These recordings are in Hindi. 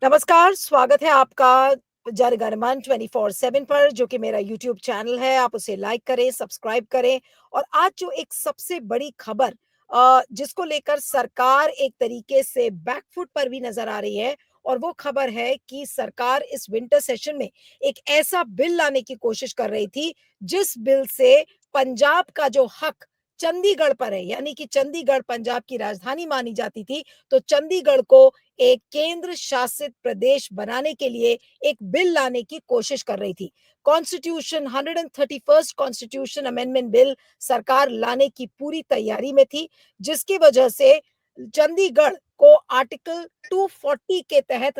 नमस्कार, स्वागत है आपका जनगणमन 24/7 पर जो कि मेरा यूट्यूब चैनल है। आप उसे लाइक करें, सब्सक्राइब करें और आज जो एक सबसे बड़ी खबर जिसको लेकर सरकार एक तरीके से बैक फुट पर भी नज़र आ रही है और वो खबर है कि सरकार इस विंटर सेशन में एक ऐसा बिल लाने की कोशिश कर रही थी, जिस बिल से पंजाब का जो हक चंडीगढ़ पर है, यानी कि चंडीगढ़ पंजाब की राजधानी मानी जाती थी, तो चंडीगढ़ को एक केंद्र शासित प्रदेश बनाने के लिए एक बिल लाने की कोशिश कर रही थी। Constitution 131st constitution amendment bill सरकार लाने की पूरी तैयारी में थी, जिसकी वजह से चंडीगढ़ को आर्टिकल 240 के तहत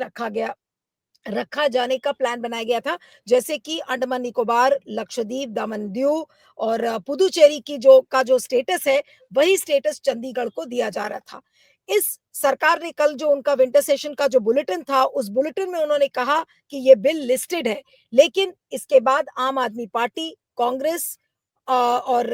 रखा जाने का प्लान बनाया गया था। जैसे कि अंडमान निकोबार, लक्षद्वीप, दामन दीव और पुदुचेरी की जो स्टेटस है, वही स्टेटस चंडीगढ़ को दिया जा रहा था। इस सरकार ने कल जो उनका विंटर सेशन का जो बुलेटिन था, उस बुलेटिन में उन्होंने कहा कि ये बिल लिस्टेड है। लेकिन इसके बाद आम आदमी पार्टी, कांग्रेस और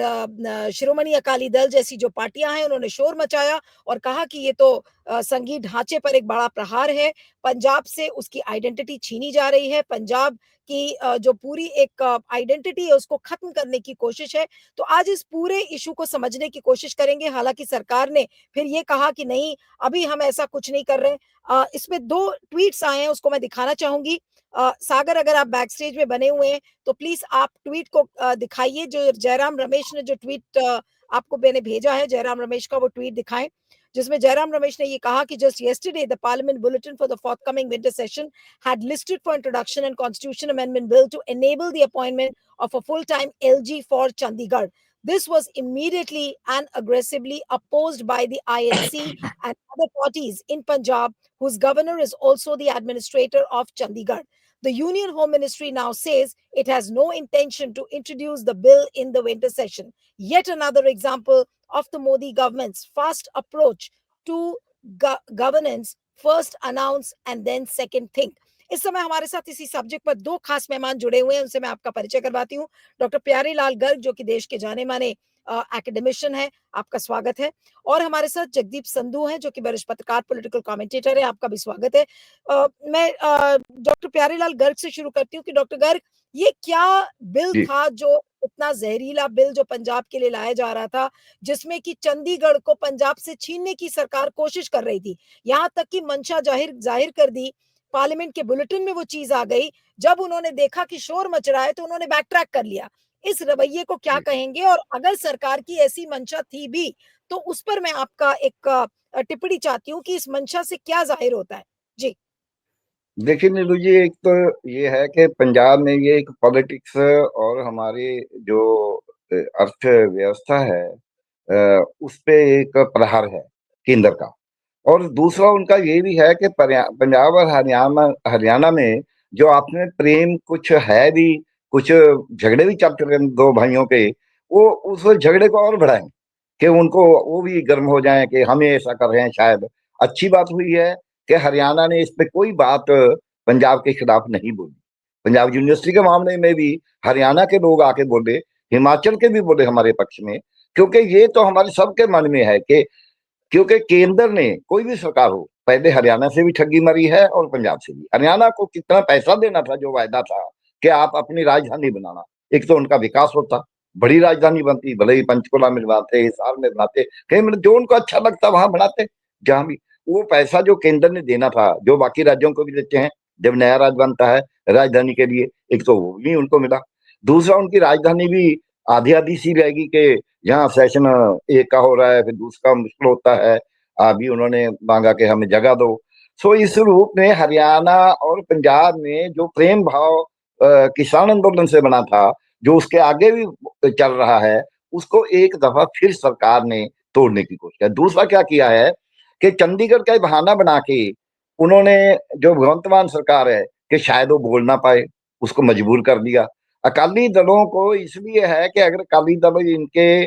शिरोमणि अकाली दल जैसी जो पार्टियां हैं, उन्होंने शोर मचाया और कहा कि ये तो संघीय ढांचे पर एक बड़ा प्रहार है। पंजाब से उसकी आइडेंटिटी छीनी जा रही है। पंजाब की जो पूरी एक आइडेंटिटी है उसको खत्म करने की कोशिश है। तो आज इस पूरे इश्यू को समझने की कोशिश करेंगे। हालाँकि सरकार ने फिर ये कहा कि नहीं, अभी हम ऐसा कुछ नहीं कर रहे। इसमें 2 ट्वीट्स आए हैं, उसको मैं दिखाना चाहूँगी। सागर, अगर आप बैक स्टेज में बने हुए हैं तो प्लीज़ आप ट्वीट को दिखाइए। जो जयराम रमेश ने जो ट्वीट आपको मैंने भेजा है, जयराम रमेश का वो ट्वीट दिखाएँ। जिसमें जयराम रमेश ने ये कहा कि just yesterday the parliament bulletin for the forthcoming winter session had listed for introduction and constitution amendment bill to enable the appointment of a full-time LG for Chandigarh. This was immediately and aggressively opposed by the INC and other parties in Punjab, whose governor is also the administrator of Chandigarh. The Union Home Ministry now says it has no intention to introduce the bill in the winter session. Yet another example of the Modi government's fast approach to governance, first announce and then second think. इस समय हमारे साथ इसी सब्जेक्ट पर 2 खास मेहमान जुड़े हुए हैं, उनसे मैं आपका परिचय करवाती हूँ। डॉक्टर प्यारेलाल गर्ग, जो कि देश के जाने-माने एकेडमिशियन हैं, आपका स्वागत है। और हमारे साथ जगदीप संधू हैं, जो कि वरिष्ठ पत्रकार, पॉलिटिकल कमेंटेटर हैं, आपका भी स्वागत है। मैं डॉक्टर प्यारेलाल गर्ग से शुरू करती हूँ कि डॉक्टर गर्ग, ये क्या बिल जी। था जो इतना ज़हरीला बिल जो पंजाब के लिए लाया जा रहा था, जिसमें कि चंडीगढ़ को पंजाब से छीनने की सरकार कोशिश कर रही थी। यहाँ तक कि मंशा ज़ाहिर ज़ाहिर कर दी, पार्लियामेंट के बुलेटिन में वो चीज़ आ गई। जब उन्होंने देखा कि शोर मच रहा है, तो उन्होंने बैक ट्रैक कर लिया। इस रवैये को क्या जी। कहेंगे? और अगर सरकार की ऐसी मंशा थी भी, तो उस पर मैं आपका एक टिप्पणी चाहती हूँ कि इस मंशा से क्या ज़ाहिर होता है? जी। देखिए नीलू जी, एक तो ये है कि पंजाब में ये एक पॉलिटिक्स और हमारी जो अर्थव्यवस्था है, उस पे एक प्रहार है केंद्र का। और दूसरा उनका ये भी है कि पंजाब और हरियाणा हरियाणा में जो आपने प्रेम कुछ है भी, कुछ झगड़े भी चलते रहे दो भाइयों के, वो उस झगड़े को और बढ़ाएं कि उनको वो भी गर्म हो जाएं कि हम ये ऐसा कर रहे हैं। शायद अच्छी बात हुई है कि हरियाणा ने इस पे कोई बात पंजाब के खिलाफ नहीं बोली। पंजाब यूनिवर्सिटी के मामले में भी हरियाणा के लोग आके बोले, हिमाचल के भी बोले हमारे पक्ष में, क्योंकि ये तो हमारे सबके मन में है कि क्योंकि केंद्र ने कोई भी सरकार हो, पहले हरियाणा से भी ठगी मरी है और पंजाब से भी। हरियाणा को कितना पैसा देना था, जो वायदा था कि आप अपनी राजधानी बनाना, एक तो उनका विकास होता, बड़ी राजधानी बनती, भले ही पंचकुला में बनाते, हिसार में बनाते, कहीं मतलब जो उनको अच्छा लगता वहां बनाते। जहां भी वो पैसा जो केंद्र ने देना था, जो बाकी राज्यों को भी देते हैं जब नया राज्य बनता है राजधानी के लिए, एक तो वो भी उनको मिला। दूसरा, उनकी राजधानी भी आधी आधी सी रहेगी कि यहाँ सेशन एक का हो रहा है, फिर दूसरा मुश्किल होता है। अभी उन्होंने मांगा कि हमें जगह दो। सो इस रूप में हरियाणा और पंजाब में जो प्रेम भाव किसान आंदोलन से बना था, जो उसके आगे भी चल रहा है, उसको एक दफा फिर सरकार ने तोड़ने की कोशिश की। दूसरा क्या किया है कि चंडीगढ़ का बहाना बना के उन्होंने, जो भगवंत मान सरकार है, कि शायद वो बोल ना पाए, उसको मजबूर कर दिया। अकाली दलों को इसलिए है कि अगर अकाली दल इनके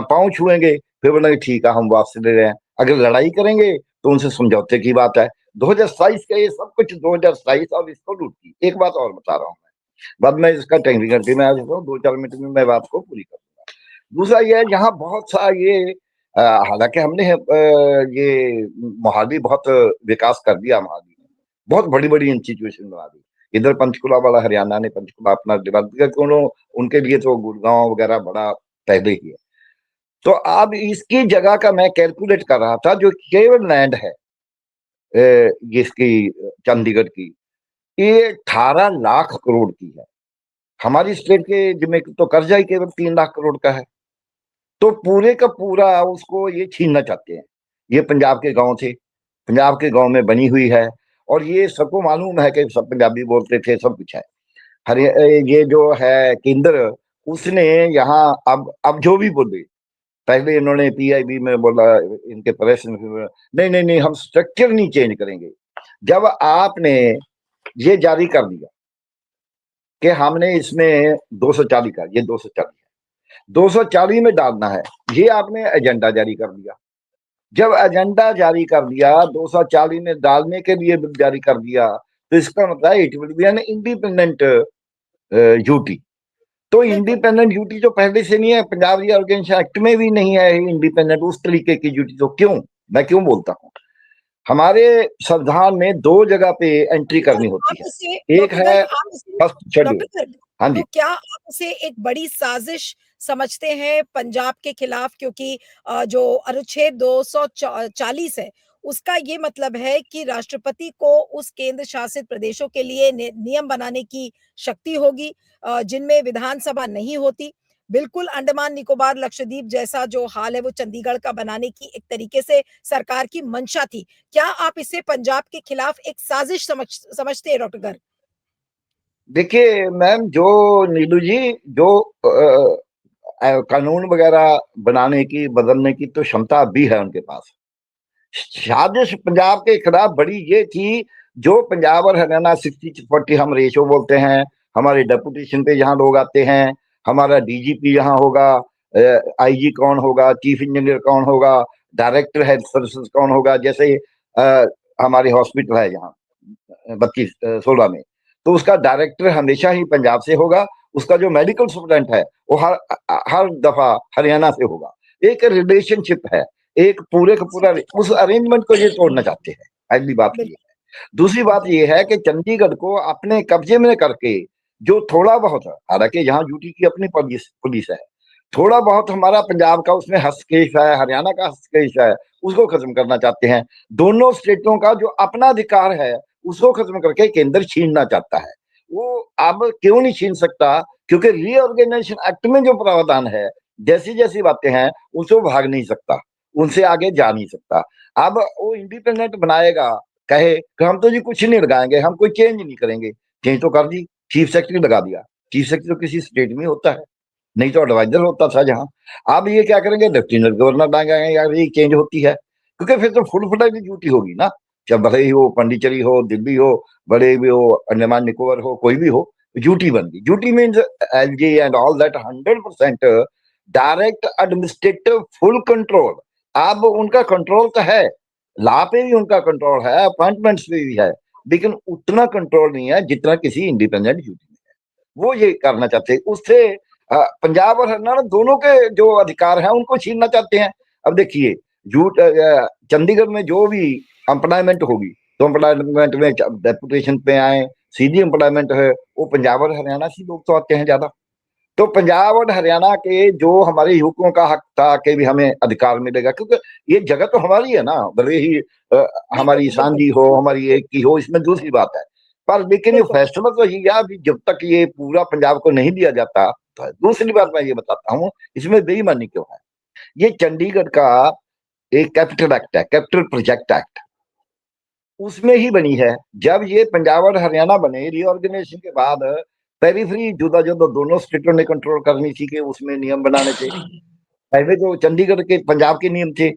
पांव छुएंगे, फिर बोलेंगे ठीक है हम वापस ले रहे हैं। अगर लड़ाई करेंगे तो उनसे समझौते की बात है। 2027 का ये सब कुछ 2027 और इसको लूट की। एक बात और बता रहा हूँ मैं, बाद में इसका टेक्निकल मैं आज 2-4 मिनट में मैं बात को पूरी करूंगा। दूसरा ये है, यहाँ बहुत सा ये हालांकि हमने ये मोहाली बहुत विकास कर दिया मोहाली में, बहुत बड़ी-बड़ी इंस्टीट्यूशन बना दी। इधर पंचकुला वाला हरियाणा ने पंचकुला अपना डेवलप किया, क्यों उनके लिए तो गुड़गाँव वगैरह बड़ा पहले ही है। तो अब इसकी जगह का मैं कैलकुलेट कर रहा था, जो केवल लैंड है इसकी चंडीगढ़ की, ये 18 लाख करोड़ की है। हमारी स्टेट के जिम्मे तो कर्जा ही केवल 3 लाख करोड़ का है। तो पूरे का पूरा उसको ये छीनना चाहते हैं। ये पंजाब के गांव थे, पंजाब के गांव में बनी हुई है, और ये सबको मालूम है कि सब पंजाबी बोलते थे, सब कुछ है। ये जो है केंद्र, उसने यहाँ अब जो भी बोले, पहले इन्होंने पीआईबी में बोला, इनके प्रेस में नहीं नहीं नहीं, हम स्ट्रक्चर नहीं चेंज करेंगे। जब आपने ये जारी कर दिया कि हमने इसमें 240 का, ये 240 है, 240 में डालना है, ये आपने एजेंडा जारी कर दिया। जब एजेंडा जारी कर दिया, 240 में डालने के लिए बिल जारी कर दिया, तो इसका मतलब it will be an independent UT. तो बिल्कुल। इंडिपेंडेंट ड्यूटी जो पहले से नहीं है, पंजाब रीऑर्गेनाइजेशन एक्ट में भी नहीं है इंडिपेंडेंट उस तरीके की ड्यूटी, तो क्यों, मैं क्यों बोलता हूँ, हमारे संविधान में दो जगह पे एंट्री तो करनी आप होती है। इसे एक डॉक्टर है गर्ग आप इसे फर्स्ट शेड्यूल। डॉक्टर गर्ग, हाँ तो जी। क्या आप इसे एक बड़ी साजिश समझते हैं पंजाब के खिलाफ? क्योंकि जो अनुच्छेद 240 है, उसका ये मतलब है कि राष्ट्रपति को उस केंद्र शासित प्रदेशों के लिए नियम बनाने की शक्ति होगी, जिनमें विधानसभा नहीं होती। बिल्कुल अंडमान निकोबार लक्षद्वीप जैसा जो हाल है वो चंडीगढ़ का बनाने की एक तरीके से सरकार की मंशा थी। क्या आप इसे पंजाब के खिलाफ एक साजिश समझते हैं डॉक्टर गर्ग? देखिए मैम, जो नीलू जी, जो कानून वगैरह बनाने की, बदलने की तो क्षमता भी है उनके पास। साजिश पंजाब के खिलाफ बड़ी ये थी, जो पंजाब और हरियाणा 60-40 हम रेशो बोलते हैं, हमारे डेपुटेशन पे यहाँ लोग आते हैं, हमारा डीजीपी यहाँ होगा, आईजी कौन होगा, चीफ इंजीनियर कौन होगा, डायरेक्टर हेल्थ सर्विसेज कौन होगा, जैसे अ, हमारे हॉस्पिटल है यहाँ 32-16 में, तो उसका डायरेक्टर हमेशा ही पंजाब से होगा, उसका जो मेडिकल स्टूडेंट है वो हर हर दफा हरियाणा से होगा। एक रिलेशनशिप है, एक पूरे का पूरा, समझी। उस अरेंजमेंट को ये तोड़ना चाहते हैं। पहली बात ये बिल्कुल, है। दूसरी बात बिल्कुल। ये है कि चंडीगढ़ को अपने कब्जे में करके, जो थोड़ा बहुत है, हालांकि यहाँ यूटी की अपनी पुलिस पुलिस है, थोड़ा बहुत हमारा पंजाब का उसमें हस्तक्षेप है, हरियाणा का हस्तक्षेप है, उसको खत्म करना चाहते हैं। दोनों स्टेटों का जो अपना अधिकार है, उसको खत्म करके केंद्र छीनना चाहता है। वो अब क्यों नहीं छीन सकता, क्योंकि रीऑर्गेनाइजेशन एक्ट में जो प्रावधान है, जैसी जैसी बातें हैं, उनसे वो भाग नहीं सकता, उनसे आगे जा नहीं सकता। अब वो इंडिपेंडेंट बनाएगा, कहे कि हम तो जी कुछ नहीं लगाएंगे, हम कोई चेंज नहीं करेंगे, चेंज तो कर दी, चीफ सेक्रेटरी लगा दिया। चीफ सेक्रेटरी तो किसी स्टेट में होता है, नहीं तो एडवाइजर होता था जहां। अब ये क्या करेंगे, लेफ्टिनेंट गवर्नर बनाएंगे, यार ये चेंज होती है, क्योंकि फिर तो फुल फ्लैज ड्यूटी होगी ना। चाहे भले ही हो पांडिचेरी हो, दिल्ली हो, बड़े भी हो, अंडमान निकोबार हो, कोई भी हो, ड्यूटी बन गई। Duty means LG and all that 100% direct administrative full control. अब उनका कंट्रोल तो है, लॉ पे भी उनका कंट्रोल है, अपॉइंटमेंट्स पे भी है, लेकिन उतना कंट्रोल नहीं है जितना किसी इंडिपेंडेंट ड्यूटी में है। वो ये करना चाहते हैं, उससे पंजाब और हरियाणा दोनों के जो अधिकार हैं उनको छीनना चाहते हैं। अब देखिए, चंडीगढ़ में जो भी एम्प्लॉयमेंट होगी, तो एम्प्लॉयमेंट में डेपुटेशन पे आए, सीधी एम्प्लॉयमेंट है, वो पंजाब और हरियाणा से लोग तो आते हैं ज्यादा। तो पंजाब और हरियाणा के जो हमारे युवकों का हक था कि भी हमें अधिकार मिलेगा, क्योंकि ये जगह तो हमारी है ना, भले ही बिल्कुल, हमारी बिल्कुल, सांझी हो, हमारी एक की हो, इसमें दूसरी बात है। पर लेकिन ये बिल्कुल। फैसला तो ये है, अभी जब तक ये पूरा पंजाब को नहीं दिया जाता। तो दूसरी बात मैं ये बताता हूँ, इसमें बेईमानी क्यों है। ये चंडीगढ़ का एक कैपिटल एक्ट है, कैपिटल प्रोजेक्ट एक्ट, उसमें ही बनी है। जब ये पंजाब और हरियाणा बने रीऑर्गेनाइजेशन के बाद, पेरीफेरी जुदा जुदा दोनों स्टेटों ने कंट्रोल करनी थी कि उसमें नियम बनाने थे। पहले जो चंडीगढ़ के पंजाब के नियम थे,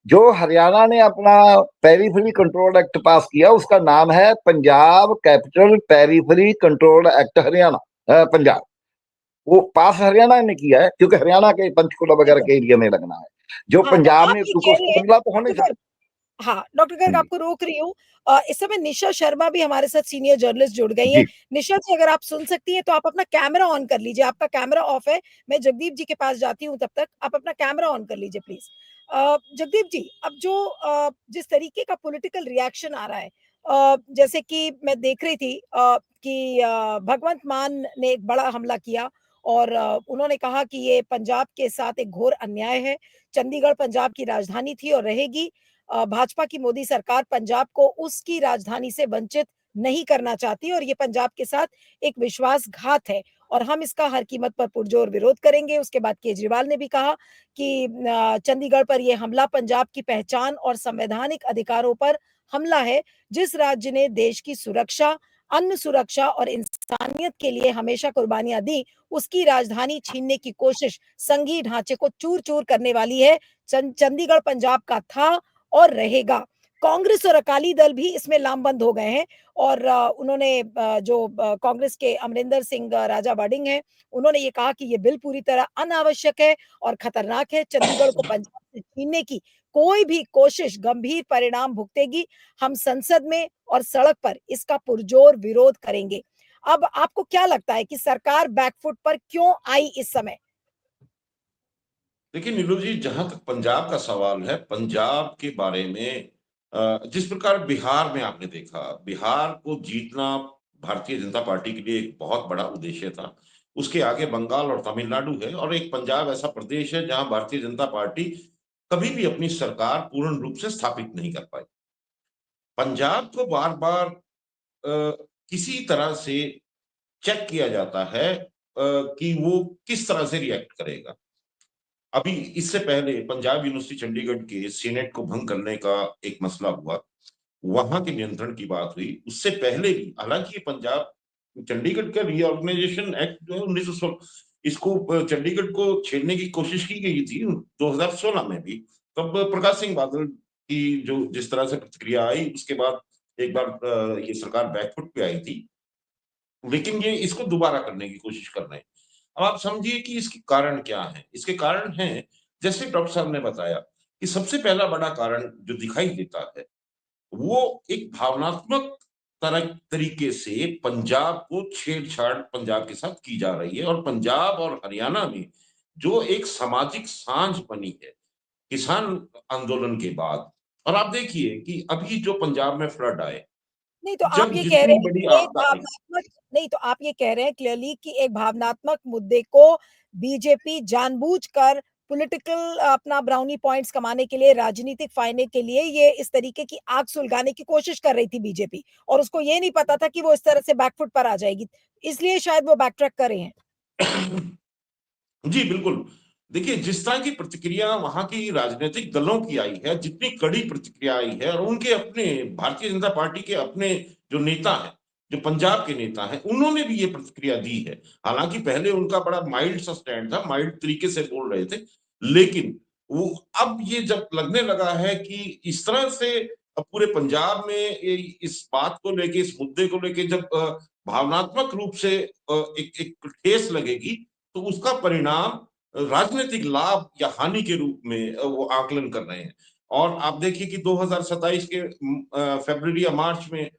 जो हरियाणा ने अपना पेरीफेरी कंट्रोल एक्ट पास किया, उसका नाम है Punjab capital periphery control act Haryana, Punjab. वो पास हरियाणा ने किया है, क्योंकि हरियाणा के पंचकुला वगैरह बिल्कुल। के एरिया में लगना है। जो हाँ, तो पंजाब आप ने, ये क्योंकि कह रहे उसको हैं बदला तो हो नहीं डॉक्टर गर्ग, सकता। हाँ, डॉक्टर गर्ग हाँ जी। आपको रोक रही हूँ। इस समय निशा शर्मा भी हमारे साथ सीनियर जर्नलिस्ट जुड़ गई हैं। जी। निशा जी, अगर आप सुन सकती हैं तो आप अपना कैमरा ऑन कर लीजिए। आपका कैमरा ऑफ है। मैं जगदीप जी के पास जाती हूँ तब तक। आप अपना कैमरा ऑन कर लीजिए प्लीज़। जगदीप जी, अब जो जिस तरीके का पॉलिटिकल रिएक्शन आ रहा है, जैसे कि मैं देख रही थी कि भगवंत मान ने एक बड़ा हमला किया और उन्होंने कहा कि ये पंजाब के साथ एक घोर अन्याय है। चंडीगढ़ पंजाब की राजधानी थी और रहेगी। भाजपा की मोदी सरकार पंजाब को उसकी राजधानी से वंचित नहीं करना चाहती और ये पंजाब के साथ एक विश्वासघात है और हम इसका हर कीमत पर पुरजोर विरोध करेंगे। उसके बाद केजरीवाल ने भी कहा कि चंडीगढ़ पर ये हमला पंजाब की पहचान और संवैधानिक अधिकारों पर हमला है। जिस राज्य ने देश की सुरक्षा, अन्न सुरक्षा और इंसानियत के लिए हमेशा कुर्बानियां दी, उसकी राजधानी छीनने की कोशिश संघीय ढांचे को चूर-चूर करने वाली है। चंडीगढ़ पंजाब का था और रहेगा। कांग्रेस और अकाली दल भी इसमें लामबंद हो गए हैं और उन्होंने जो कांग्रेस के अमरिंदर सिंह राजा वाडिंग हैं, उन्होंने ये कहा कि ये बिल पूरी तरह अनावश्यक है और खतरनाक है। चंडीगढ़ को पंजाब से छीनने की कोई भी कोशिश गंभीर परिणाम भुगतेगी। हम संसद में और सड़क पर इसका पुरजोर विरोध करेंगे। अब आपको क्या लगता है कि सरकार बैकफुट पर क्यों आई इस समय? देखिए नीलू जी, जहां तक पंजाब का सवाल है, पंजाब के बारे में जिस प्रकार बिहार में आपने देखा, बिहार को जीतना भारतीय जनता पार्टी के लिए एक बहुत बड़ा उद्देश्य था। उसके आगे बंगाल और तमिलनाडु है और एक पंजाब ऐसा प्रदेश है जहां भारतीय जनता पार्टी कभी भी अपनी सरकार पूर्ण रूप से स्थापित नहीं कर पाई। पंजाब को बार बार किसी तरह से चेक किया जाता है कि वो किस तरह से रिएक्ट करेगा। अभी इससे पहले पंजाब यूनिवर्सिटी चंडीगढ़ के सीनेट को भंग करने का एक मसला हुआ, वहां के नियंत्रण की बात हुई। उससे पहले भी हालांकि पंजाब चंडीगढ़ का रीऑर्गेनाइजेशन एक्ट जो है 1916, इसको चंडीगढ़ को छेड़ने की कोशिश की गई थी 2016 में भी। तब प्रकाश सिंह बादल की जो जिस तरह से प्रतिक्रिया आई, उसके बाद एक बार ये सरकार बैकफुट पे आई थी, लेकिन ये इसको दोबारा करने की कोशिश कर रहे हैं। अब आप समझिए कि इसके कारण क्या है। इसके कारण हैं, जैसे डॉक्टर साहब ने बताया, कि सबसे पहला बड़ा कारण जो दिखाई देता है वो एक भावनात्मक तरीके से पंजाब को छेड़छाड़ पंजाब के साथ की जा रही है। और पंजाब और हरियाणा में जो एक सामाजिक सांझ बनी है किसान आंदोलन के बाद, और आप देखिए कि अभी जो पंजाब में फ्लड आए, नहीं तो आप जब ये कह रहे जितनी हैं बड़ी कि एक आपदा आई। भावनात्मक नहीं तो आप ये कह रहे हैं क्लियरली कि एक भावनात्मक मुद्दे को बीजेपी जानबूझकर पॉलिटिकल अपना ब्राउनी पॉइंट्स कमाने के लिए, राजनीतिक फायदे के लिए ये इस तरीके की आग सुलगाने की कोशिश कर रही थी बीजेपी और उसको ये नहीं पता था कि वो इस तरह से बैकफुट पर आ जाएगी। इसलिए शायद वो बैक ट्रैक कर रहे हैं। जी, बिल्कुल। देखिए, जिस तरह की प्रतिक्रिया वहाँ की राजनीतिक दलों की आई है, जितनी कड़ी प्रतिक्रिया आई है, और उनके अपने भारतीय जनता पार्टी के अपने जो नेता हैं, जो पंजाब के नेता हैं, उन्होंने भी ये प्रतिक्रिया दी है। हालाँकि पहले उनका बड़ा माइल्ड सा स्टैंड था, माइल्ड तरीके से बोल रहे थे, लेकिन वो अब ये जब लगने लगा है कि इस तरह से पूरे पंजाब में इस बात को लेके, इस मुद्दे को लेके जब भावनात्मक रूप से एक एक ठेस लगेगी, तो उसका परिणाम राजनीतिक लाभ या हानि के रूप में वो आकलन कर रहे हैं। और आप देखिए कि 2027 के फरवरी या मार्च में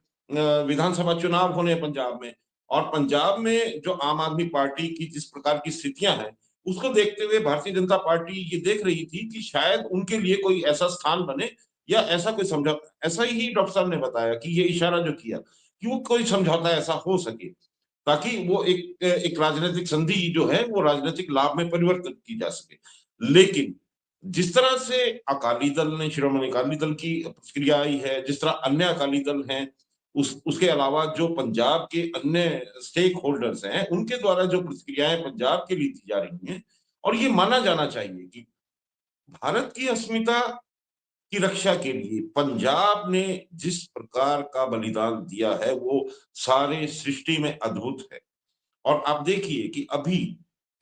विधानसभा चुनाव होने हैं पंजाब में, और पंजाब में जो आम आदमी पार्टी की जिस प्रकार की स्थितियां हैं, उसको देखते हुए भारतीय जनता पार्टी ये देख रही थी कि शायद उनके लिए कोई ऐसा स्थान बने या ऐसा कोई समझौता। ऐसा ही डॉक्टर साहब ने बताया कि ये इशारा जो किया कि वो कोई समझौता ऐसा हो सके, ताकि वो एक राजनीतिक संधि जो है वो राजनीतिक लाभ में परिवर्तित की जा सके। लेकिन जिस तरह से अकाली दल ने, शिरोमणि अकाली दल की प्रतिक्रिया आई है, जिस तरह अन्य अकाली दल हैं, उसके अलावा जो पंजाब के अन्य स्टेक होल्डर्स हैं, उनके द्वारा जो प्रतिक्रियाएं पंजाब के लिए दी जा रही हैं, और ये माना जाना चाहिए कि भारत की अस्मिता की रक्षा के लिए पंजाब ने जिस प्रकार का बलिदान दिया है वो सारे सृष्टि में अद्भुत है। और आप देखिए कि अभी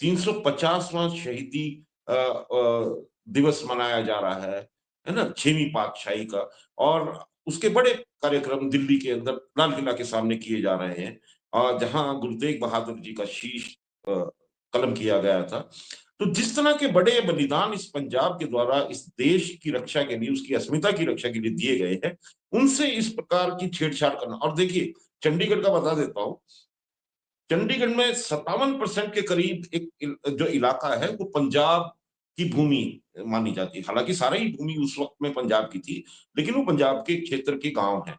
350वां शहीदी दिवस मनाया जा रहा है ना, 6वीं पातशाही का। और उसके बड़े कार्यक्रम दिल्ली के अंदर लाल किला के सामने किए जा रहे हैं, जहां गुरु तेग बहादुर जी का शीश कलम किया गया था। तो जिस तरह के बड़े बलिदान इस पंजाब के द्वारा इस देश की रक्षा के लिए, उसकी अस्मिता की रक्षा के लिए दिए गए हैं, उनसे इस प्रकार की छेड़छाड़ करना। और देखिए, चंडीगढ़ का बता देता हूं, चंडीगढ़ में 57% के करीब जो इलाका है वो पंजाब की भूमि मानी जाती है। हालांकि सारा ही भूमि उस वक्त में पंजाब की थी, लेकिन वो पंजाब के क्षेत्र के गांव हैं।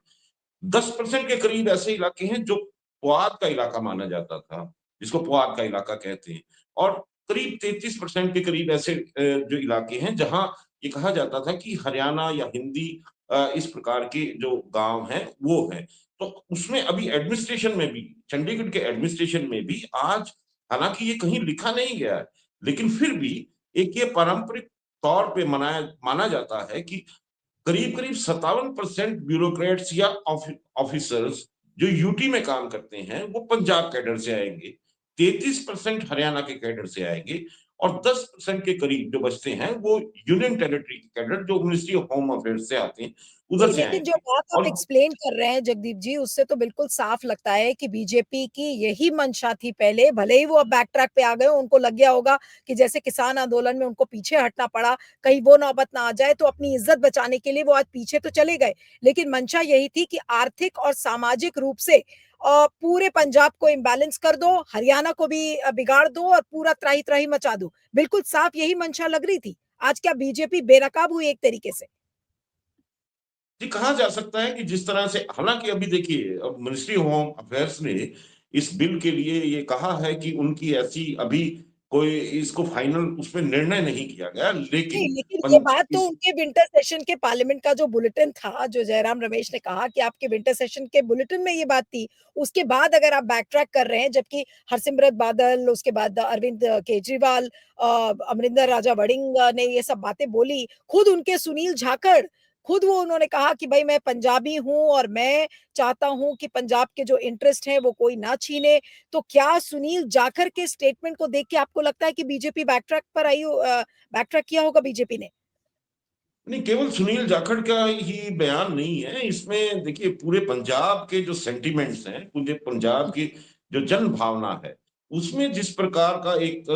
10% के करीब ऐसे इलाके हैं जो पुआध का इलाका माना जाता था, जिसको पुआध का इलाका कहते हैं, और करीब 33% के करीब ऐसे जो इलाके हैं जहां ये कहा जाता था कि हरियाणा या हिंदी इस प्रकार के जो गांव हैं वो हैं। तो उसमें अभी एडमिनिस्ट्रेशन में भी, चंडीगढ़ के एडमिनिस्ट्रेशन में भी आज, हालांकि ये कहीं लिखा नहीं गया है, लेकिन फिर भी एक ये पारंपरिक तौर पे मनाया माना जाता है कि करीब करीब 57% ब्यूरोक्रेट्स या ऑफिसर्स जो यूटी में काम करते हैं वो पंजाब कैडर से आएंगे, 33% हरियाणा के कैडर से आएंगे, और 10% के करीब जो बचते हैं वो यूनियन टेरिटरी के कैडर जो मिनिस्ट्री ऑफ होम अफेयर्स से आते हैं, उधर नहीं, से लेकिन जो आएंगे। बात आप और एक्सप्लेन कर रहे हैं जगदीप जी, उससे तो बिल्कुल साफ लगता है कि बीजेपी की यही मंशा थी पहले, भले ही वो अब बैक ट्रैक पे आ गए हों, उनको लग गया होगा कि जैसे किसान आंदोलन में उनको पीछे हटना पड़ा, कहीं वो नौबत ना आ जाए, तो अपनी इज्जत बचाने के लिए वो आज पीछे तो चले गए। लेकिन मंशा यही थी कि आर्थिक और सामाजिक रूप से पूरे पंजाब को इम्बैलेंस कर दो, हरियाणा को भी बिगाड़ दो और पूरा त्राही-त्राही मचा दो। बिल्कुल साफ यही मंशा लग रही थी। आज क्या बीजेपी बेनकाब हुई एक तरीके से? जी, कहा जा सकता है कि जिस तरह से, हालांकि अभी देखिए, अब मिनिस्ट्री ऑफ होम अफेयर्स ने इस बिल के लिए ये कहा है कि उनकी ऐसी अभी कोई इसको फाइनल उसमें निर्णय नहीं किया गया, नहीं, लेकिन लेकिन ये बात तो इस उनके विंटर सेशन के पार्लियामेंट का जो बुलेटिन था, जो जयराम रमेश ने कहा कि आपके विंटर सेशन के बुलेटिन में ये बात थी। उसके बाद अगर आप बैक ट्रैक कर रहे हैं, जबकि हरसिमरत बादल, उसके बाद अरविंद केजरीवाल, अमरिंदर राजा वड़िंग ने ये सब बातें बोली। खुद उनके सुनील जाखड़, खुद वो उन्होंने कहा कि भई मैं पंजाबी हूँ और मैं चाहता हूँ कि पंजाब के जो इंटरेस्ट हैं, वो कोई ना छीने। तो क्या सुनील जाखड़ के स्टेटमेंट को देख के आपको लगता है कि बीजेपी बैक ट्रैक पर आई बैक ट्रैक किया होगा बीजेपी ने? नहीं, केवल सुनील जाखड़ का ही बयान नहीं है इसमें, देखिए पूरे पंजाब के जो सेंटिमेंट्स हैं, पूरे पंजाब की जो जन भावना है, उसमें जिस प्रकार का एक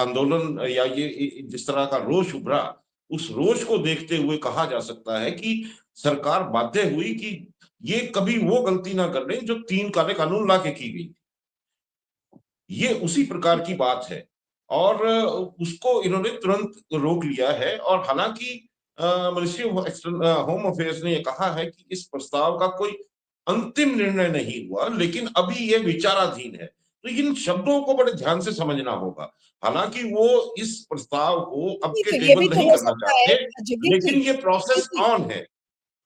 आंदोलन या जिस तरह का रोष उभरा, उस रोष को देखते हुए कहा जा सकता है कि सरकार बाध्य हुई कि ये कभी वो गलती ना कर लें जो 3 काले कानून लाके की गई। ये उसी प्रकार की बात है, और उसको इन्होंने तुरंत रोक लिया है, और हालांकि मिनिस्ट्री ऑफ होम अफेयर्स ने यह कहा है कि इस प्रस्ताव का कोई अंतिम निर्णय नहीं हुआ, लेकिन अभी ये विचाराधीन है। तो इन शब्दों को बड़े ध्यान से समझना होगा। हालांकि वो इस प्रस्ताव को अब नहीं, के तो ये टेबल भी तो नहीं हो करना सकता है चाहते, जगदीप जी, लेकिन ये जगदीप प्रोसेस जी ऑन है।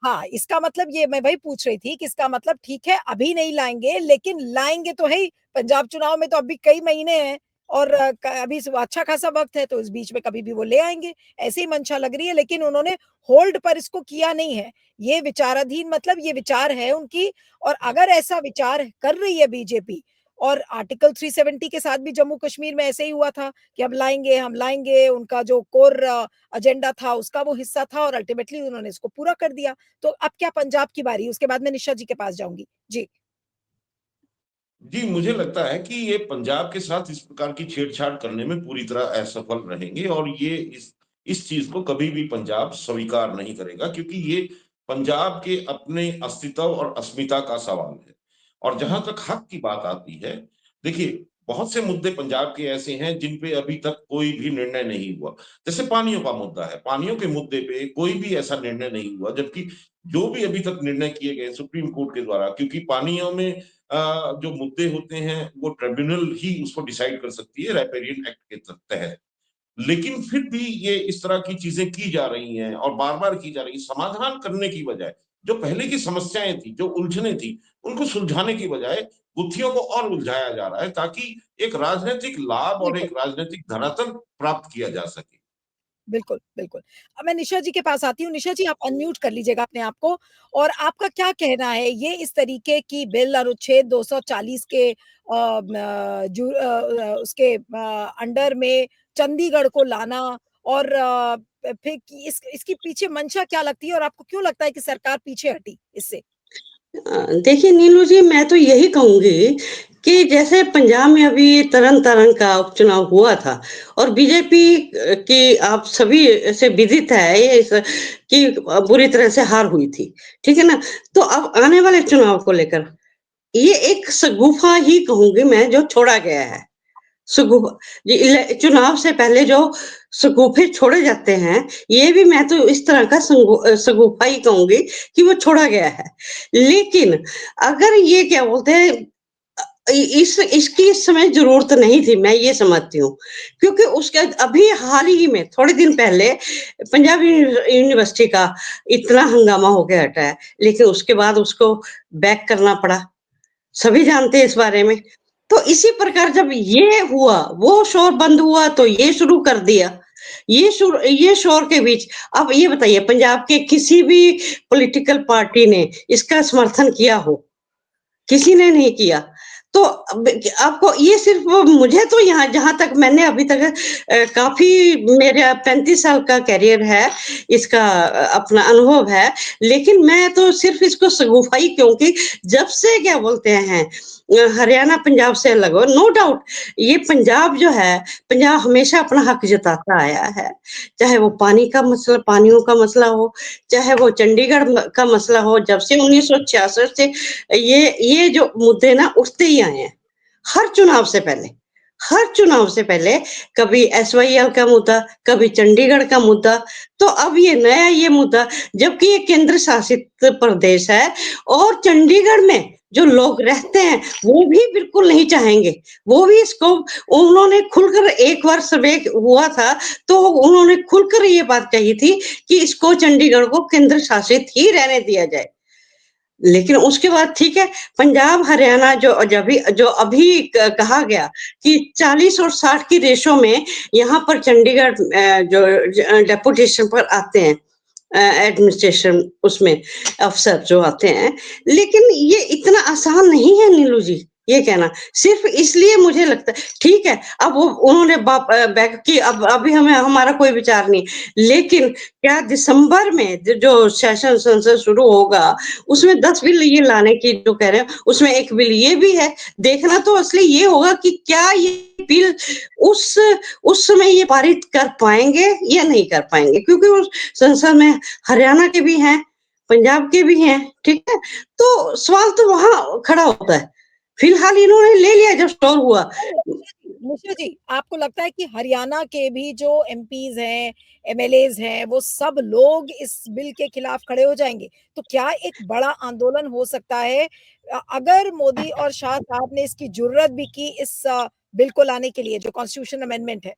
हाँ, इसका मतलब ये मैं वही पूछ रही थी कि इसका मतलब ठीक है, अभी नहीं लाएँगे, लेकिन लाएँगे तो है ही। पंजाब चुनाव में तो अभी कई महीने हैं और क अभी स अच्छा खासा वक़्त है, तो इस बीच में कभी भी वो ले आएँगे। ऐसी ही मंशा लग रही है, लेकिन उन्होंने होल्ड पर इसको किया नहीं है। ये विचाराधीन मतलब ये विचार है उनकी और अगर ऐसा विचार कर रही है बीजेपी और आर्टिकल 370 के साथ भी जम्मू-कश्मीर में ऐसे ही हुआ था कि हम लाएँगे, उनका जो कोर एजेंडा था, उसका वो हिस्सा था और अल्टीमेटली उन्होंने इसको पूरा कर दिया। तो अब क्या पंजाब की बारी, उसके बाद मैं निशा जी के पास जाऊँगी। जी। जी, मुझे लगता है कि ये पंजाब के साथ इस प्रकार की छेड़छाड़ करने में पूरी तरह असफल रहेंगे, और ये इस चीज़ को कभी भी पंजाब स्वीकार नहीं करेगा, क्योंकि ये पंजाब के अपने अस्तित्व और अस्मिता का सवाल है। और जहाँ हुँ, तक हक की बात आती है, देखिए बहुत से मुद्दे पंजाब के ऐसे हैं जिन पे अभी तक कोई भी निर्णय नहीं हुआ। जैसे पानियों का मुद्दा है, पानियों के मुद्दे पे कोई भी ऐसा निर्णय नहीं हुआ, जबकि जो भी अभी तक निर्णय किए गए सुप्रीम कोर्ट के द्वारा, क्योंकि पानियों में जो मुद्दे होते हैं वो ट्रिब्यूनल ही उसको डिसाइड कर सकती है रैपेरियन एक्ट के तहत। लेकिन फिर भी ये इस तरह की चीजें की जा रही हैं और बार-बार की जा रही हैं, समाधान करने की बजाय जो पहले की समस्याएं थी, जो उलझने थी, उनको सुलझाने की बजाय गुत्थियों को और उलझाया जा रहा है, ताकि एक राजनीतिक लाभ और बिल्कुल। एक राजनीतिक धरातल प्राप्त किया जा सके। बिल्कुल, बिल्कुल। अब मैं निशा जी के पास आती हूँ। निशा जी आप अनम्यूट कर लीजिएगा अपने आप को और आपका क्या कहना है ये इस तरीके की बिल अनुच्छेद 240 के उसके अंडर में चंडीगढ़ को लाना और फिर कि इसकी पीछे मंशा क्या लगती है और आपको क्यों लगता है कि सरकार पीछे हटी इससे? देखिए नीलू जी, मैं तो यही कहूँगी कि जैसे पंजाब में अभी तरन-तारण का उपचुनाव हुआ था और बीजेपी की आप सभी से विदित है ये इस कि बुरी तरह से हार हुई थी, ठीक है ना? तो अब आने वाले चुनाव को लेकर ये एक शगुफ़ा ही कहूँगी मैं जो छोड़ा गया है। सुगु जी, चुनाव से पहले जो शगुफे छोड़े जाते हैं, ये भी मैं तो इस तरह का शगुफा ही कहूँगी कि वो छोड़ा गया है। लेकिन अगर ये क्या बोलते हैं इसकी इस समय ज़रूरत नहीं थी, मैं ये समझती हूँ। क्योंकि उसके अभी हाल ही में थोड़े दिन पहले पंजाब यूनिवर्सिटी का इतना हंगामा होके हटा है, लेकिन उसके बाद उसको बैक करना पड़ा। सभी जानते हैं इस बारे में। तो इसी प्रकार जब ये हुआ, वो शोर बंद हुआ तो ये शुरू कर दिया। ये शोर के बीच अब ये बताइए पंजाब के किसी भी पॉलिटिकल पार्टी ने इसका समर्थन किया हो? किसी ने नहीं किया। तो आपको ये सिर्फ़ मुझे तो यहाँ जहाँ तक मैंने अभी तक काफ़ी मेरा 35 साल का करियर है, इसका अपना अनुभव है, लेकिन मैं तो सिर्फ़ इसको शगुफ़ा ही क्योंकि जब से क्या बोलते हैं हरियाणा पंजाब से अलग हो, नो डाउट ये पंजाब जो है, पंजाब हमेशा अपना हक जताता आया है। चाहे वो पानियों का मसला हो, चाहे वो चंडीगढ़ का मसला हो, जब से 1966 से ये जो मुद्दे ना उठते ही आए हैं, हर चुनाव से पहले हर चुनाव से पहले कभी एसवाईएल का मुद्दा, कभी चंडीगढ़ का मुद्दा, तो अब ये मुद्दा जबकि ये केंद्र शासित प्रदेश है और चंडीगढ़ में जो लोग रहते हैं, वो भी बिल्कुल नहीं चाहेंगे, वो भी इसको उन्होंने खुलकर एक बार सर्वे हुआ था, तो उन्होंने खुलकर ये बात कही थी कि इसको चंडीगढ़ को केंद्र शासित ही रहने दिया जाए। लेकिन उसके बाद ठीक है, पंजाब, हरियाणा जो अभी कहा गया कि 40 और 60 की रेशो में यहाँ पर चंडीगढ़ जो डेपुटेशन पर आते हैं एडमिनिस्ट्रेशन उसमें अफ़सर जो आते हैं, लेकिन ये इतना आसान नहीं है नीलू जी, ये कहना। सिर्फ़ इसलिए मुझे लगता है ठीक है, अब वो उन्होंने बैक की अब अभी हमें हमारा कोई विचार नहीं, लेकिन क्या दिसंबर में जो सेशन संसद शुरू होगा उसमें 10 बिल ये लाने की जो कह रहे हैं, उसमें एक बिल ये भी है। देखना तो असली ये होगा कि क्या ये बिल उस उस समय ये पारित कर पाएँगे या नहीं कर पाएँगे क्योंकि उस संसद में हरियाणा के भी हैं, पंजाब के भी हैं, ठीक है? तो सवाल तो वहाँ खड़ा होता है। फिलहाल इन्होंने ले लिया जब स्टॉल हुआ। निशा जी, आपको लगता है कि हरियाणा के भी जो एमपीज़ हैं, एमएलएज़ हैं, वो सब लोग इस बिल के खिलाफ खड़े हो जाएँगे? तो क्या एक बड़ा आंदोलन हो सकता है अगर मोदी और शाह साहब ने इसकी जुर्रत भी की इस बिल को लाने के लिए जो कॉन्स्टिट्यूशन अमेंडमेंट है?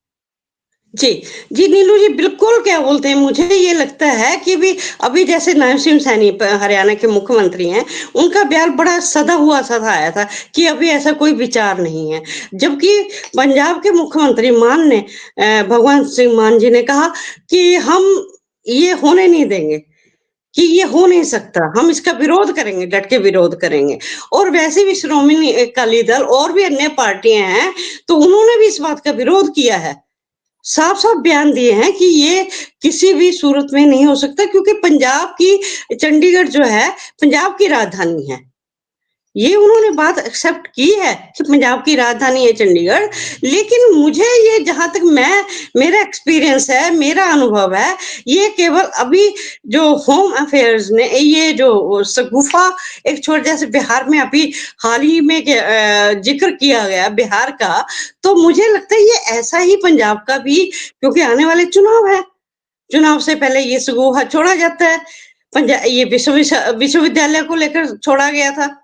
जी, जी नीलू जी, बिल्कुल क्या बोलते हैं, मुझे ये लगता है कि भी अभी जैसे नैब सिंह सैनी हरियाणा के मुख्यमंत्री हैं, उनका बयान बड़ा सधा हुआ सा आया था कि अभी ऐसा कोई विचार नहीं है। जबकि पंजाब के मुख्यमंत्री भगवंत सिंह मान जी ने कहा कि हम ये होने नहीं देंगे, कि ये हो नहीं सकता, हम इसका विरोध करेंगे, डट के विरोध करेंगे। और वैसे भी श्रोमणी अकाली दल और भी अन्य पार्टियाँ हैं, तो उन्होंने भी इस बात का विरोध किया है। साफ-साफ बयान दिए हैं कि ये किसी भी सूरत में नहीं हो सकता क्योंकि पंजाब की चंडीगढ़ जो है, पंजाब की राजधानी है। ये उन्होंने बात एक्सेप्ट की है कि पंजाब की राजधानी है चंडीगढ़, लेकिन मुझे ये जहाँ तक मेरा एक्सपीरियंस है, मेरा अनुभव है, ये केवल अभी जो होम अफेयर्स ने ये जो शगुफ़ा एक छोड़ जैसे बिहार में अभी हाल ही में ज़िक्र किया गया बिहार का, तो मुझे लगता है ये ऐसा ही पंजाब का भी क्योंकि आने वाले चुनाव है, चुनाव से पहले ये शगुफ़ा छोड़ा जाता है। ये विश्वविद्यालय को लेकर छोड़ा गया था।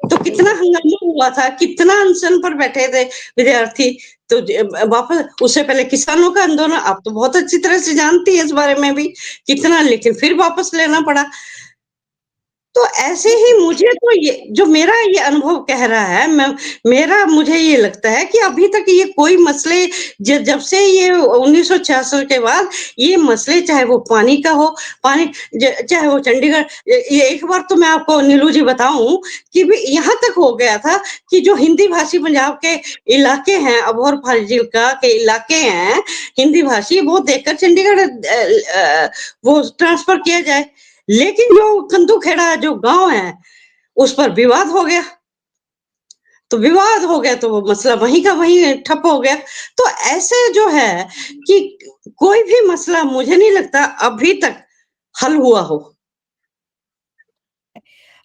तो कितना हंगामा हुआ था, कितना अनशन पर बैठे थे विद्यार्थी। तो वापस उससे पहले किसानों का आंदोलन आप तो बहुत अच्छी तरह से जानती हैं इस बारे में भी, कितना लेकिन फिर वापस लेना पड़ा। तो ऐसे ही मुझे तो ये जो मेरा ये अनुभव कह रहा है मुझे ये लगता है कि अभी तक ये कोई मसले जब से ये 1966 के बाद ये मसले चाहे वो पानी का हो चाहे वो चंडीगढ़ ये एक बार तो मैं आपको नीलू जी बताऊं कि भी यहाँ तक हो गया था कि जो हिंदी भाषी पंजाब के इलाके हैं अबोहर फाजिल्का के इलाके हैं हिंदी भाषी वो देखकर चंडीगढ़ वो ट्रांसफर किया जाए लेकिन जो कंदू खेड़ा जो गांव है उस पर विवाद हो गया तो विवाद हो गया तो वो मसला वहीं का वहीं ठप हो गया तो ऐसे जो है कि कोई भी मसला मुझे नहीं लगता अभी तक हल हुआ हो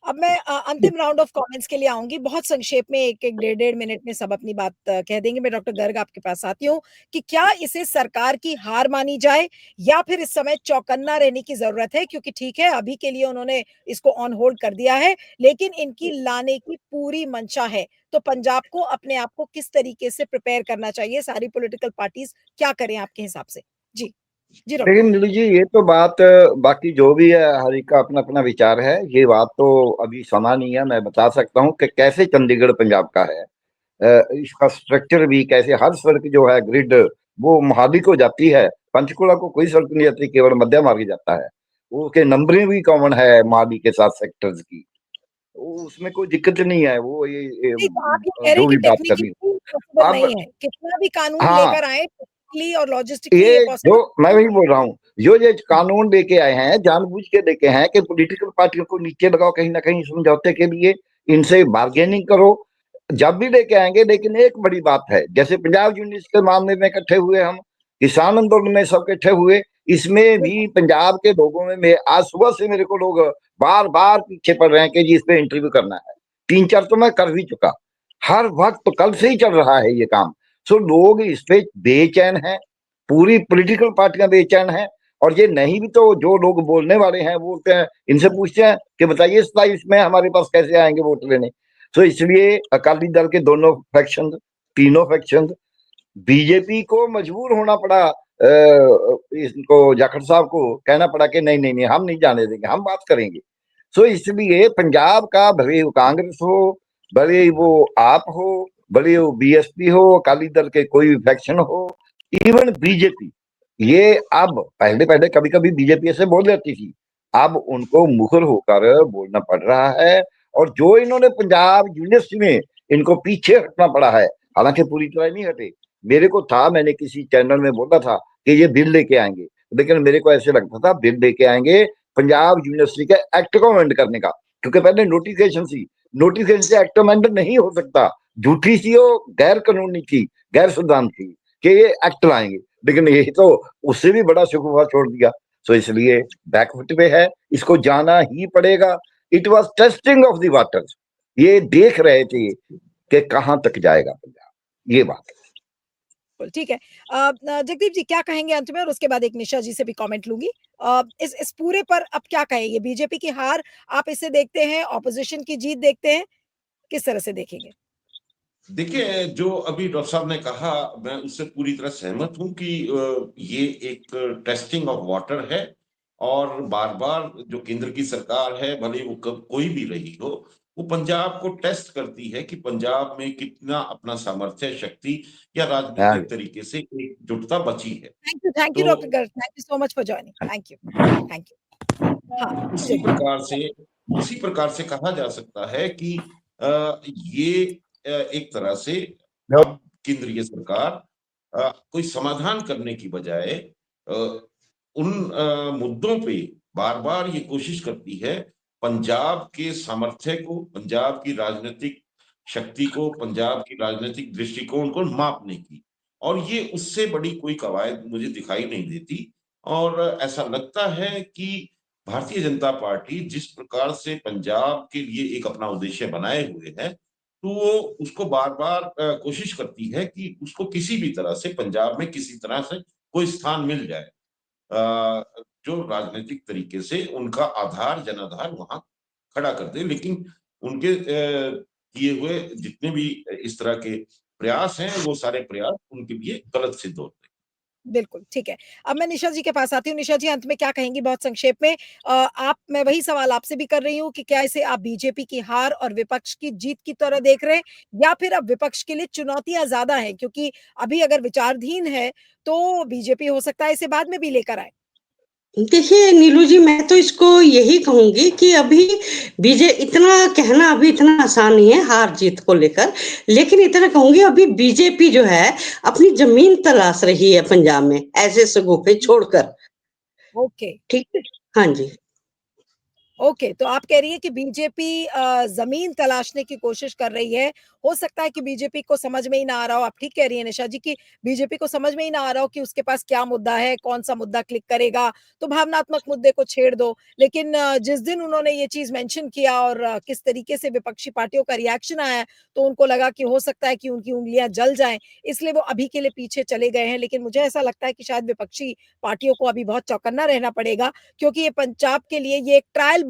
अब मैं अंतिम राउंड ऑफ कमेंट्स के लिए आऊँगी। बहुत संक्षेप में 1-1 डेढ़-डेढ़ मिनट में सब अपनी बात कह देंगे। मैं डॉक्टर गर्ग आपके पास आती हूँ कि क्या इसे सरकार की हार मानी जाए या फिर इस समय चौकन्ना रहने की ज़रूरत है? क्योंकि ठीक है, अभी के लिए उन्होंने इसको ऑन होल्ड कर दिया है, लेकिन इनकी लाने की पूरी मंशा है। तो पंजाब को अपने आप को किस तरीके से प्रिपेयर करना चाहिए? सारी पॉलिटिकल पार्टीज़ क्या करें आपके हिसाब से? जी। जी, डॉक्टर देखिए गर्ग। नीलू जी, ये तो बात बाकी जो भी है हर एक का अपना अपना विचार है। ये बात तो अभी समा नहीं है। मैं बता सकता हूँ कि कैसे चंडीगढ़ पंजाब का है। इसका स्ट्रक्चर भी कैसे, हर सड़क जो है ग्रिड वो मोहाली को जाती है, पंचकुला को कोई सड़क नहीं जाती, केवल मध्य मार्ग जाता है। वो के नंबरिंग भी कॉमन है मोहाली के साथ सेक्टर्स की। उसमें कोई दिक्कत नहीं है। वो नहीं, तो आप ये कह रहे हैं जो कि भी बात करनी टेक्निकली पॉसिबल अब। नहीं है। कितना भी कानून हाँ, लेकर आएँ, टेक्निकली और लॉजिस्टिकली ये ये जो पॉसिबल मैं वही बोल रहा हूँ, जो ये कानून लेके आए हैं जानबूझ के लेके हैं कि पॉलिटिकल पार्टियों को नीचे लगाओ कहीं ना कहीं समझौते के लिए, इनसे बार्गेनिंग करो। जब भी लेके आएंगे, लेकिन एक बड़ी बात है, जैसे पंजाब यूनिवर्सिटी के मामले में इकट्ठे हुए हम, किसान आंदोलन में सब इकट्ठे हुए, इसमें भी बिल्कुल, पंजाब के लोगों में आज सुबह से मेरे को लोग बार बार पीछे पड़ रहे हैं कि जी इस पे इंटरव्यू करना है। 3-4 तो मैं कर भी चुका। हर वक्त तो कल से ही चल रहा है ये काम। सो लोग इस पे बेचैन हैं, पूरी पॉलिटिकल पार्टियां बेचैन हैं। और ये नहीं भी तो जो लोग बोलने वाले हैं वो बोलते हैं, इनसे पूछते हैं कि बताइए 27 में हमारे पास कैसे आएंगे वोट लेने। तो इसलिए अकाली दल के दोनों फैक्शन, तीनों फैक्शन, बीजेपी को मजबूर होना पड़ा, इनको जाखड़ साहब को कहना पड़ा कि नहीं नहीं नहीं, हम नहीं जाने देंगे, हम बात करेंगे। सो इसलिए पंजाब का, भले वो कांग्रेस हो, भले वो आप हो, भले वो बीएसपी हो, अकाली दल के कोई भी फैक्शन हो, इवन बीजेपी, ये अब, पहले पहले कभी कभी बीजेपी ऐसे बोल जाती थी, अब उनको मुखर होकर बोलना पड़ रहा है। और जो इन्होंने पंजाब यूनिवर्सिटी में इनको पीछे हटना पड़ा है, हालांकि पूरी तरह नहीं हटे। मेरे को था, मैंने किसी चैनल में बोला था कि ये बिल लेके आएंगे, लेकिन मेरे को ऐसे लगता था बिल लेके आएंगे पंजाब यूनिवर्सिटी के एक्ट को अमेंड करने का, क्योंकि पहले नोटिफिकेशन थी, नोटिफिकेशन से एक्ट अमेंड नहीं हो सकता। झूठी सी, वो गैर कानूनी थी, गैर संविधान थी कि ये एक्ट लाएंगे, लेकिन ये तो उससे भी बड़ा शुकवा छोड़ दिया। तो इसलिए बैकफुट पे है, इसको जाना ही पड़ेगा। It was testing of the waters. ये देख रहे थे कि कहां तक जाएगा पंजाब, ये बात। बिल्कुल, ठीक है। जगदीप जी क्या कहेंगे अंत में और उसके बाद एक निशा जी से भी कमेंट लूँगी। इस पूरे पर अब क्या कहेंगे? बीजेपी की हार आप इसे देखते हैं, ऑपोज़िशन की जीत देखते हैं, किस तरह से देखेंगे? देखिए, जो अभी डॉक्टर साहब ने कहा, मैं उससे पूरी तरह सहमत हूँ कि ये एक टेस्टिंग ऑफ वाटर है और बार-बार जो केंद्र की सरकार है, भले वो कब कोई भी रही हो, वो पंजाब को टेस्ट करती है कि पंजाब में कितना अपना सामर्थ्य, शक्ति या हाँ राजनीतिक तरीके से एकजुटता बची है। थैंक यू तो doctor Garg. Thank you so much for joining. Thank you. Thank you. हाँ, उसी जगदीप। प्रकार से उसी प्रकार से कहा जा सकता है कि ये एक तरह से अब केंद्रीय सरकार कोई समाधान करने की बजाय अ, उन मुद्दों पे बार-बार ये कोशिश करती है पंजाब के सामर्थ्य को, पंजाब की राजनीतिक शक्ति को, पंजाब की राजनीतिक दृष्टिकोण को मापने की। और ये उससे बड़ी कोई कवायद मुझे दिखाई नहीं देती और ऐसा लगता है कि भारतीय जनता पार्टी जिस प्रकार से पंजाब के लिए एक अपना उद्देश्य बनाए हुए है, तो वो उसको बार-बार कोशिश करती है कि उसको किसी भी तरह से पंजाब में किसी तरह से कोई स्थान मिल जाए। जो राजनीतिक तरीके से उनका आधार, जनाधार वहाँ खड़ा कर दे। लेकिन उनके किए हुए जितने भी इस तरह के प्रयास हैं, वो सारे प्रयास उनके लिए गलत सिद्ध होते हैं। बिल्कुल, ठीक है। अब मैं निशा जी के पास आती हूँ। निशा जी अंत में क्या कहेंगी बहुत संक्षेप में? मैं वही सवाल आपसे भी कर रही हूँ कि क्या इसे आप बीजेपी की हार और विपक्ष की जीत की तरह देख रहे हैं या फिर अब विपक्ष के लिए चुनौतियाँ ज़्यादा हैं? क्योंकि अभी अगर विचारधीन है, तो बीजेपी हो सकता है इसे बाद में भी लेकर आए। देखिए नीलू जी, मैं तो इसको यही कहूँगी कि अभी बीजे इतना कहना अभी इतना आसान नहीं है हार-जीत को लेकर, लेकिन इतना कहूँगी अभी बीजेपी जो है अपनी ज़मीन तलाश रही है पंजाब में, ऐसे शगुफे छोड़कर, ओके। ठीक है? हाँ जी। ओके, तो आप कह रही हैं कि बीजेपी ज़मीन तलाशने की कोशिश कर रही है। हो सकता है कि बीजेपी को समझ में ही ना आ रहा हो, आप ठीक कह रही हैं निशा जी कि बीजेपी को समझ में ही ना आ रहा हो कि उसके पास क्या मुद्दा है, कौन-सा मुद्दा क्लिक करेगा, तो भावनात्मक मुद्दे को छेड़ दो। लेकिन जिस दिन उन्होंने ये चीज़ मेंशन किया और किस तरीके से विपक्षी पार्टियों का रिएक्शन आया, तो उनको लगा कि हो सकता है कि उनकी उँगलियाँ जल जाएँ, इसलिए वो अभी के लिए पीछे चले गए हैं। लेकिन मुझे ऐसा लगता है कि शायद विपक्षी पार्टियों को अभी बहुत चौकन्ना रहना पड़ेगा, क्योंकि ये पंजाब के लिए ये एक ट्रायल